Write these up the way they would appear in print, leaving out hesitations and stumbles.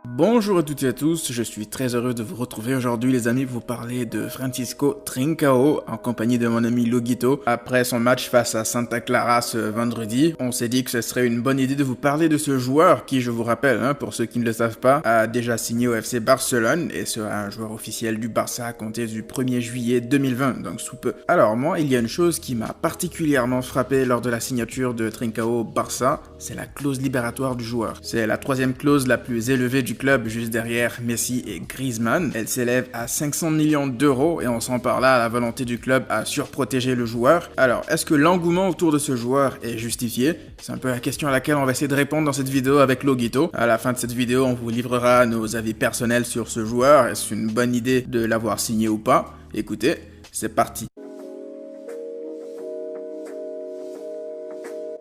Bonjour à toutes et à tous, je suis très heureux de vous retrouver aujourd'hui les amis pour vous parler de Francisco Trincao en compagnie de mon ami Loguito. Après son match face à Santa Clara ce vendredi, on s'est dit que ce serait une bonne idée de vous parler de ce joueur qui, je vous rappelle, pour ceux qui ne le savent pas, a déjà signé au FC Barcelone et sera un joueur officiel du Barça à compter du 1er juillet 2020, donc sous peu. Alors moi, il y a une chose qui m'a particulièrement frappé lors de la signature de Trincao au Barça, c'est la clause libératoire du joueur. C'est la troisième clause la plus élevée du club juste derrière Messi et Griezmann. Elle s'élève à 500 millions d'euros et on sent par là la volonté du club à surprotéger le joueur. Alors, est-ce que l'engouement autour de ce joueur est justifié? C'est un peu la question à laquelle on va essayer de répondre dans cette vidéo avec Loguito. À la fin de cette vidéo, on vous livrera nos avis personnels sur ce joueur. Est-ce une bonne idée de l'avoir signé ou pas? Écoutez, c'est parti.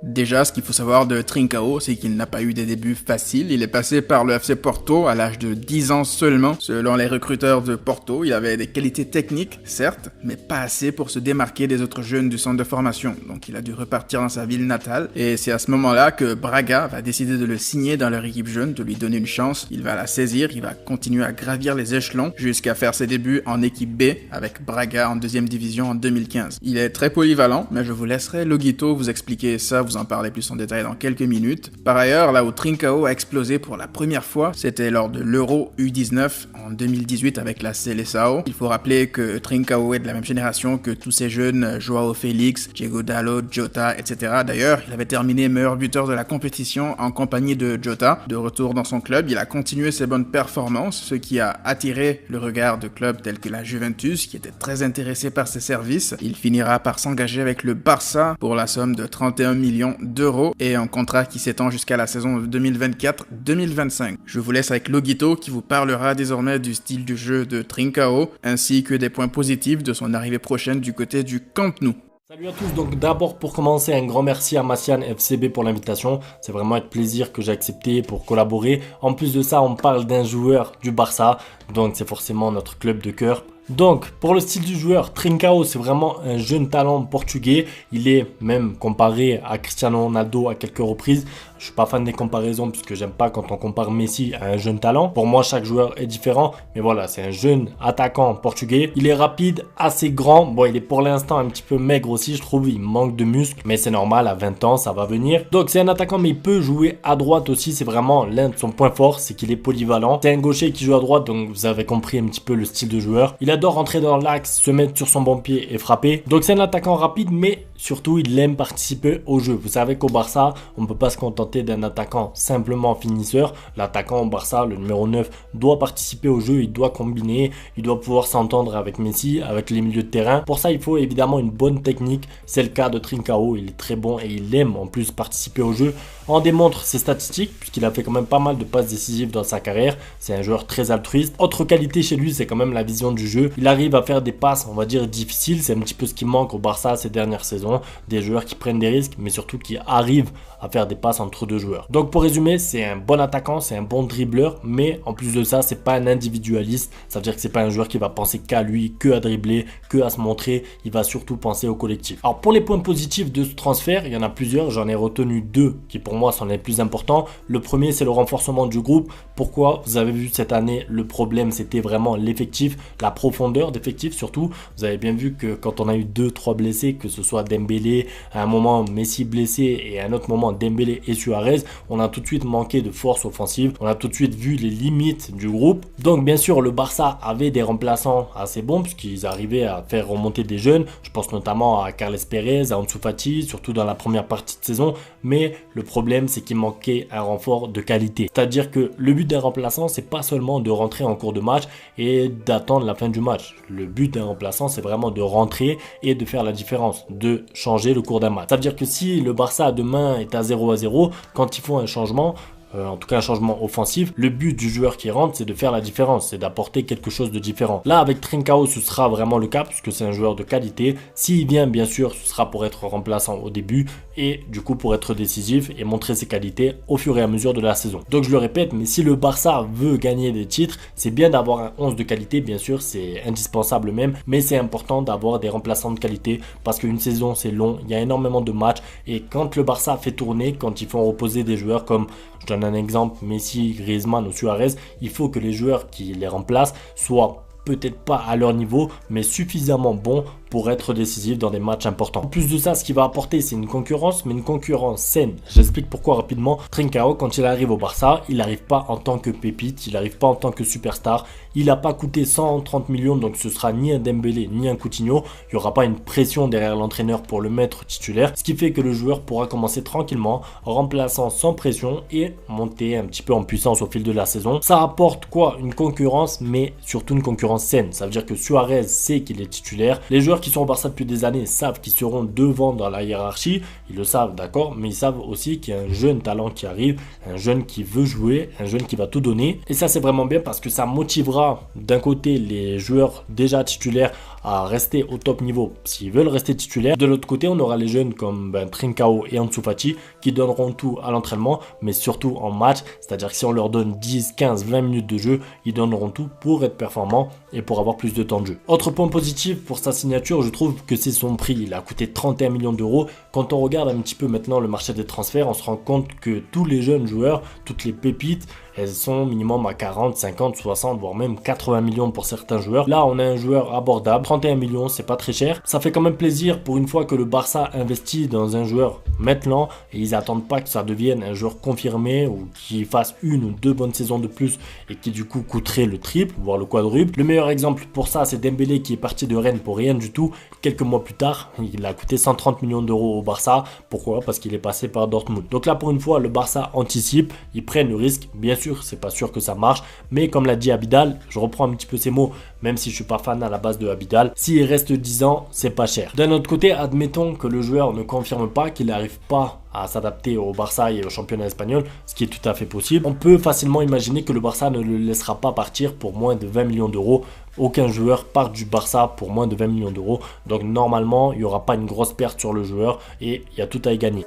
Déjà, ce qu'il faut savoir de Trincao, c'est qu'il n'a pas eu des débuts faciles. Il est passé par le FC Porto à l'âge de 10 ans seulement. Selon les recruteurs de Porto, il avait des qualités techniques, certes, mais pas assez pour se démarquer des autres jeunes du centre de formation. Donc il a dû repartir dans sa ville natale. Et c'est à ce moment-là que Braga va décider de le signer dans leur équipe jeune, de lui donner une chance. Il va la saisir, il va continuer à gravir les échelons jusqu'à faire ses débuts en équipe B avec Braga en deuxième division en 2015. Il est très polyvalent, mais je vous laisserai Loguito vous expliquer ça, vous en parler plus en détail dans quelques minutes. Par ailleurs, là où Trincao a explosé pour la première fois, c'était lors de l'Euro U19 en 2018 avec la Seleção. Il faut rappeler que Trincao est de la même génération que tous ces jeunes, Joao Félix, Diego Dalot, Jota, etc. D'ailleurs, il avait terminé meilleur buteur de la compétition en compagnie de Jota. De retour dans son club, il a continué ses bonnes performances, ce qui a attiré le regard de clubs tels que la Juventus, qui était très intéressé par ses services. Il finira par s'engager avec le Barça pour la somme de 31 millions d'euros et un contrat qui s'étend jusqu'à la saison 2024-2025. Je vous laisse avec Loguito qui vous parlera désormais du style du jeu de Trincao ainsi que des points positifs de son arrivée prochaine du côté du Camp Nou. Salut à tous, donc d'abord pour commencer un grand merci à Massian FCB pour l'invitation, c'est vraiment avec plaisir que j'ai accepté pour collaborer. En plus de ça on parle d'un joueur du Barça, donc c'est forcément notre club de cœur. Donc pour le style du joueur, Trincao c'est vraiment un jeune talent portugais, il est même comparé à Cristiano Ronaldo à quelques reprises. Je suis pas fan des comparaisons puisque j'aime pas quand on compare Messi à un jeune talent. Pour moi chaque joueur est différent, mais voilà, c'est un jeune attaquant portugais. Il est rapide, assez grand, bon il est pour l'instant un petit peu maigre aussi je trouve, il manque de muscles, mais c'est normal, à 20 ans ça va venir. Donc c'est un attaquant mais il peut jouer à droite aussi, c'est vraiment l'un de son point fort, c'est qu'il est polyvalent. C'est un gaucher qui joue à droite, donc vous avez compris un petit peu le style de joueur. Il adore rentrer dans l'axe, se mettre sur son bon pied et frapper. Donc c'est un attaquant rapide, mais surtout il aime participer au jeu. Vous savez qu'au Barça, on ne peut pas se contenter d'un attaquant simplement finisseur. L'attaquant au Barça, le numéro 9, doit participer au jeu, il doit combiner, il doit pouvoir s'entendre avec Messi, avec les milieux de terrain. Pour ça, il faut évidemment une bonne technique. C'est le cas de Trincao, il est très bon et il aime en plus participer au jeu. En démontre ses statistiques, puisqu'il a fait quand même pas mal de passes décisives dans sa carrière. C'est un joueur très altruiste. Autre qualité chez lui, c'est quand même la vision du jeu. Il arrive à faire des passes, on va dire, difficiles. C'est un petit peu ce qui manque au Barça ces dernières saisons. Des joueurs qui prennent des risques, mais surtout qui arrivent à faire des passes entre deux joueurs. Donc pour résumer, c'est un bon attaquant, c'est un bon dribbleur, mais en plus de ça, c'est pas un individualiste. Ça veut dire que c'est pas un joueur qui va penser qu'à lui, que à dribbler, que à se montrer. Il va surtout penser au collectif. Alors pour les points positifs de ce transfert, il y en a plusieurs. J'en ai retenu deux qui pour moi sont les plus importants. Le premier, c'est le renforcement du groupe. Pourquoi? Vous avez vu cette année, le problème, c'était vraiment l'effectif, la profondeur d'effectif surtout. Vous avez bien vu que quand on a eu 2-3 blessés, que ce soit Dembélé, à un moment Messi blessé et à un autre moment Dembélé et Suarez, on a tout de suite manqué de force offensive. On a tout de suite vu les limites du groupe. Donc bien sûr, le Barça avait des remplaçants assez bons puisqu'ils arrivaient à faire remonter des jeunes. Je pense notamment à Carles Pérez, à Ansu Fati, surtout dans la première partie de saison. Mais le problème, c'est qu'il manquait un renfort de qualité. C'est-à-dire que le but d'un remplaçant, c'est pas seulement de rentrer en cours de match et d'attendre la fin du match. Le but d'un remplaçant, c'est vraiment de rentrer et de faire la différence, de changer le cours d'un match. Ça veut dire que si le Barça demain est à 0-0, quand ils font un changement, en tout cas un changement offensif, le but du joueur qui rentre, c'est de faire la différence, c'est d'apporter quelque chose de différent. Là, avec Trincao, ce sera vraiment le cas, puisque c'est un joueur de qualité. S'il vient, bien sûr, ce sera pour être remplaçant au début, et du coup pour être décisif et montrer ses qualités au fur et à mesure de la saison. Donc je le répète, mais si le Barça veut gagner des titres, c'est bien d'avoir un 11 de qualité, bien sûr, c'est indispensable même, mais c'est important d'avoir des remplaçants de qualité, parce qu'une saison c'est long, il y a énormément de matchs, et quand le Barça fait tourner, quand ils font reposer des joueurs comme, Je donne un exemple, Messi, Griezmann ou Suarez, il faut que les joueurs qui les remplacent soient peut-être pas à leur niveau, mais suffisamment bons pour être décisif dans des matchs importants. En plus de ça, ce qu'il va apporter, c'est une concurrence, mais une concurrence saine. J'explique pourquoi rapidement. Trincao, quand il arrive au Barça, il n'arrive pas en tant que pépite, il n'arrive pas en tant que superstar. Il n'a pas coûté 130 millions, donc ce sera ni un Dembélé, ni un Coutinho. Il n'y aura pas une pression derrière l'entraîneur pour le mettre titulaire, ce qui fait que le joueur pourra commencer tranquillement, en remplaçant sans pression et monter un petit peu en puissance au fil de la saison. Ça apporte quoi? Une concurrence, mais surtout une concurrence saine. Ça veut dire que Suarez sait qu'il est titulaire. Les joueurs qui sont au Barça depuis des années savent qu'ils seront devant dans la hiérarchie. Ils le savent, d'accord, mais ils savent aussi qu'il y a un jeune talent qui arrive, un jeune qui veut jouer, un jeune qui va tout donner. Et ça, c'est vraiment bien parce que ça motivera d'un côté les joueurs déjà titulaires à rester au top niveau s'ils veulent rester titulaires. De l'autre côté, on aura les jeunes comme Trincao et Ansu Fati qui donneront tout à l'entraînement, mais surtout en match. C'est-à-dire que si on leur donne 10, 15, 20 minutes de jeu, ils donneront tout pour être performants et pour avoir plus de temps de jeu. Autre point positif pour sa signature, je trouve que c'est son prix. Il a coûté 31 millions d'euros. Quand on regarde un petit peu maintenant le marché des transferts, on se rend compte que tous les jeunes joueurs, toutes les pépites, elles sont minimum à 40, 50, 60, voire même 80 millions pour certains joueurs. Là, on a un joueur abordable. 31 millions, c'est pas très cher. Ça fait quand même plaisir pour une fois que le Barça investit dans un joueur maintenant et ils attendent pas que ça devienne un joueur confirmé ou qui fasse une ou deux bonnes saisons de plus et qui du coup coûterait le triple, voire le quadruple. Le meilleur exemple pour ça, c'est Dembélé qui est parti de Rennes pour rien du tout. Quelques mois plus tard, il a coûté 130 millions d'euros au Barça. Pourquoi? Parce qu'il est passé par Dortmund. Donc là, pour une fois, le Barça anticipe. Ils prennent le risque. Bien sûr, c'est pas sûr que ça marche. Mais comme l'a dit Abidal, je reprends un petit peu ses mots, même si je suis pas fan à la base de Abidal. S'il reste 10 ans, c'est pas cher. D'un autre côté, admettons que le joueur ne confirme pas, qu'il n'arrive pas à s'adapter au Barça et au championnat espagnol, ce qui est tout à fait possible. On peut facilement imaginer que le Barça ne le laissera pas partir pour moins de 20 millions d'euros. Aucun joueur part du Barça pour moins de 20 millions d'euros. Donc normalement, il n'y aura pas une grosse perte sur le joueur et il y a tout à y gagner.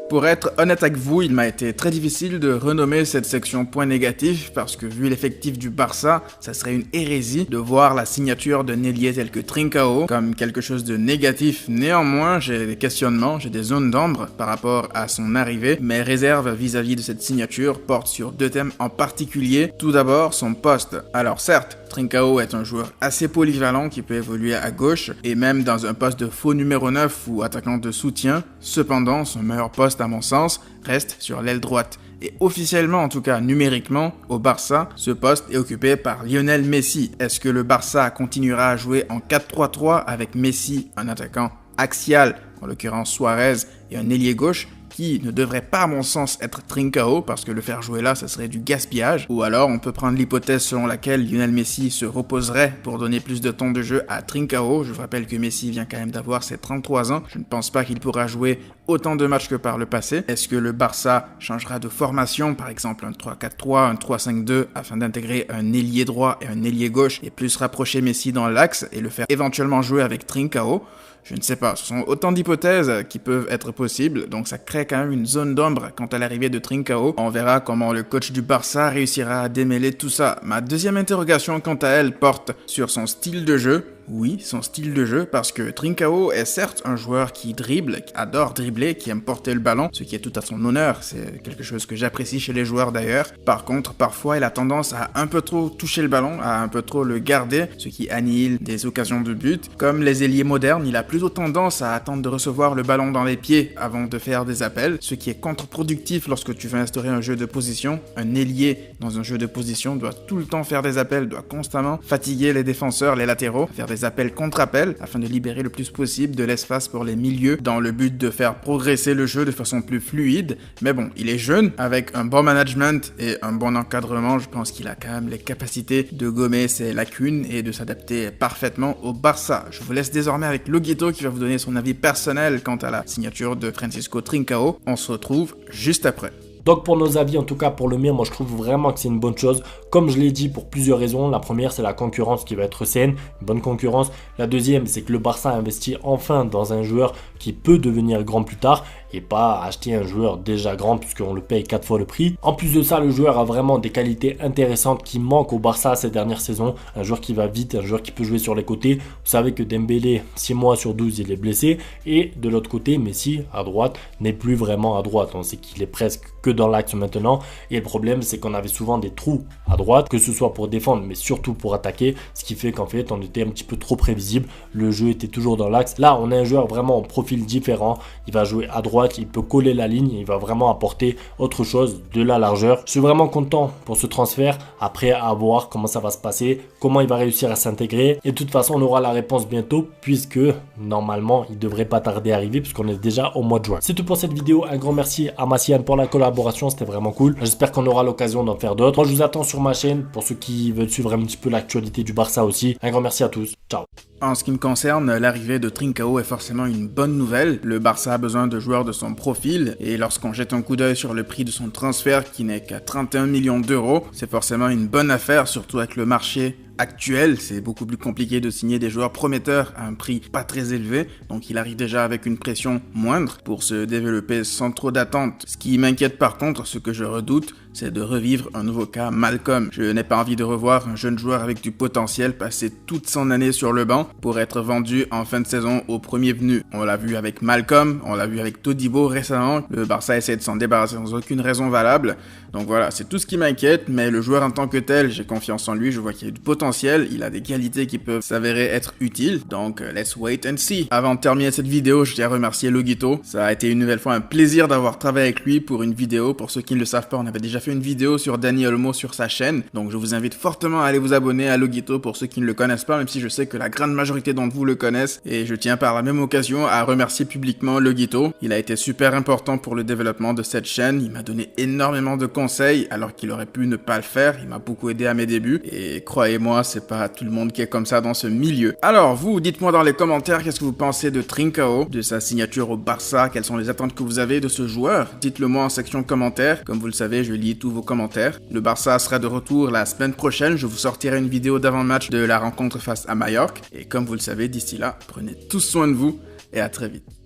Pour être honnête avec vous, il m'a été très difficile de renommer cette section point négatif parce que vu l'effectif du Barça, ça serait une hérésie de voir la signature d'un ailier tel que Trincao comme quelque chose de négatif. Néanmoins, j'ai des questionnements, j'ai des zones d'ombre par rapport à son arrivée. Mes réserves vis-à-vis de cette signature portent sur deux thèmes en particulier. Tout d'abord, son poste. Alors certes, Trincao est un joueur assez polyvalent qui peut évoluer à gauche et même dans un poste de faux numéro 9 ou attaquant de soutien. Cependant, son meilleur poste à mon sens reste sur l'aile droite. Et officiellement, en tout cas numériquement, au Barça, ce poste est occupé par Lionel Messi. Est-ce que le Barça continuera à jouer en 4-3-3 avec Messi, un attaquant axial, en l'occurrence Suarez, et un ailier gauche qui ne devrait pas à mon sens être Trincao parce que le faire jouer là ça serait du gaspillage, ou alors on peut prendre l'hypothèse selon laquelle Lionel Messi se reposerait pour donner plus de temps de jeu à Trincao. Je vous rappelle que Messi vient quand même d'avoir ses 33 ans, je ne pense pas qu'il pourra jouer autant de matchs que par le passé. Est-ce que le Barça changera de formation, par exemple un 3-4-3, un 3-5-2 afin d'intégrer un ailier droit et un ailier gauche et plus rapprocher Messi dans l'axe et le faire éventuellement jouer avec Trincao? Je ne sais pas, ce sont autant d'hypothèses qui peuvent être possibles, donc ça crée quand même une zone d'ombre quant à l'arrivée de Trincao. On verra comment le coach du Barça réussira à démêler tout ça. Ma deuxième interrogation quant à elle porte sur son style de jeu. Oui, son style de jeu, parce que Trincao est certes un joueur qui dribble, qui adore dribbler, qui aime porter le ballon, ce qui est tout à son honneur, c'est quelque chose que j'apprécie chez les joueurs d'ailleurs. Par contre, parfois il a tendance à un peu trop toucher le ballon, à un peu trop le garder, ce qui annihile des occasions de but. Comme les ailiers modernes, il a plutôt tendance à attendre de recevoir le ballon dans les pieds avant de faire des appels, ce qui est contre-productif lorsque tu veux instaurer un jeu de position. Un ailier dans un jeu de position doit tout le temps faire des appels, doit constamment fatiguer les défenseurs, les latéraux, faire des appels contre appels afin de libérer le plus possible de l'espace pour les milieux dans le but de faire progresser le jeu de façon plus fluide. Mais bon, il est jeune, avec un bon management et un bon encadrement, je pense qu'il a quand même les capacités de gommer ses lacunes et de s'adapter parfaitement au Barça. Je vous laisse désormais avec Loguito qui va vous donner son avis personnel quant à la signature de Francisco Trincao. On se retrouve juste après. Donc pour nos avis, en tout cas pour le mien, moi je trouve vraiment que c'est une bonne chose. Comme je l'ai dit, pour plusieurs raisons. La première, c'est la concurrence qui va être saine, une bonne concurrence. La deuxième, c'est que le Barça investit enfin dans un joueur qui peut devenir grand plus tard. et pas acheter un joueur déjà grand puisqu'on le paye 4 fois le prix. En plus de ça, le joueur a vraiment des qualités intéressantes qui manquent au Barça ces dernières saisons. Un joueur qui va vite, un joueur qui peut jouer sur les côtés. Vous savez que Dembélé, 6 mois sur 12, il est blessé. Et de l'autre côté, Messi, à droite, n'est plus vraiment à droite. On sait qu'il est presque que dans l'axe maintenant. Et le problème, c'est qu'on avait souvent des trous à droite, que ce soit pour défendre, mais surtout pour attaquer. Ce qui fait qu'en fait, on était un petit peu trop prévisible. Le jeu était toujours dans l'axe. Là, on a un joueur vraiment en profil différent. Il va jouer à droite, il peut coller la ligne. Il va vraiment apporter autre chose, de la largeur. Je suis vraiment content pour ce transfert. Après, à voir comment ça va se passer, comment il va réussir à s'intégrer. Et de toute façon, on aura la réponse bientôt, puisque normalement, il devrait pas tarder à arriver, puisqu'on est déjà au mois de juin. C'est tout pour cette vidéo. Un grand merci à Massiane pour la collaboration, c'était vraiment cool. J'espère qu'on aura l'occasion d'en faire d'autres. Moi, je vous attends sur ma chaîne pour ceux qui veulent suivre un petit peu l'actualité du Barça aussi. Un grand merci à tous. Ciao. En ce qui me concerne, l'arrivée de Trincao est forcément une bonne nouvelle. Le Barça a besoin de joueurs de son profil, et lorsqu'on jette un coup d'œil sur le prix de son transfert qui n'est qu'à 31 millions d'euros, c'est forcément une bonne affaire, surtout avec le marché actuel. C'est beaucoup plus compliqué de signer des joueurs prometteurs à un prix pas très élevé, donc il arrive déjà avec une pression moindre pour se développer sans trop d'attente. Ce qui m'inquiète par contre, ce que je redoute, c'est de revivre un nouveau cas Malcom. Je n'ai pas envie de revoir un jeune joueur avec du potentiel passer toute son année sur le banc pour être vendu en fin de saison au premier venu. On l'a vu avec Malcom, on l'a vu avec Todibo récemment. Le Barça essaie de s'en débarrasser sans aucune raison valable. Donc voilà, c'est tout ce qui m'inquiète, mais le joueur en tant que tel, j'ai confiance en lui, je vois qu'il a du potentiel, il a des qualités qui peuvent s'avérer être utiles, donc let's wait and see. Avant de terminer cette vidéo, je tiens à remercier Loguito. Ça a été une nouvelle fois un plaisir d'avoir travaillé avec lui pour une vidéo. Pour ceux qui ne le savent pas, on avait déjà fait une vidéo sur Dani Olmo sur sa chaîne, donc je vous invite fortement à aller vous abonner à Loguito pour ceux qui ne le connaissent pas, même si je sais que la grande majorité d'entre vous le connaissent, et je tiens par la même occasion à remercier publiquement Loguito. Il a été super important pour le développement de cette chaîne, il m'a donné énormément de conseils alors qu'il aurait pu ne pas le faire, il m'a beaucoup aidé à mes débuts, et croyez-moi, c'est pas tout le monde qui est comme ça dans ce milieu. Alors vous, dites-moi dans les commentaires qu'est-ce que vous pensez de Trincao, de sa signature au Barça, quelles sont les attentes que vous avez de ce joueur. Dites-le moi en section commentaires, comme vous le savez, je lis tous vos commentaires. Le Barça sera de retour la semaine prochaine, je vous sortirai une vidéo d'avant-match de la rencontre face à Majorque, et comme vous le savez, d'ici là, prenez tous soin de vous, et à très vite.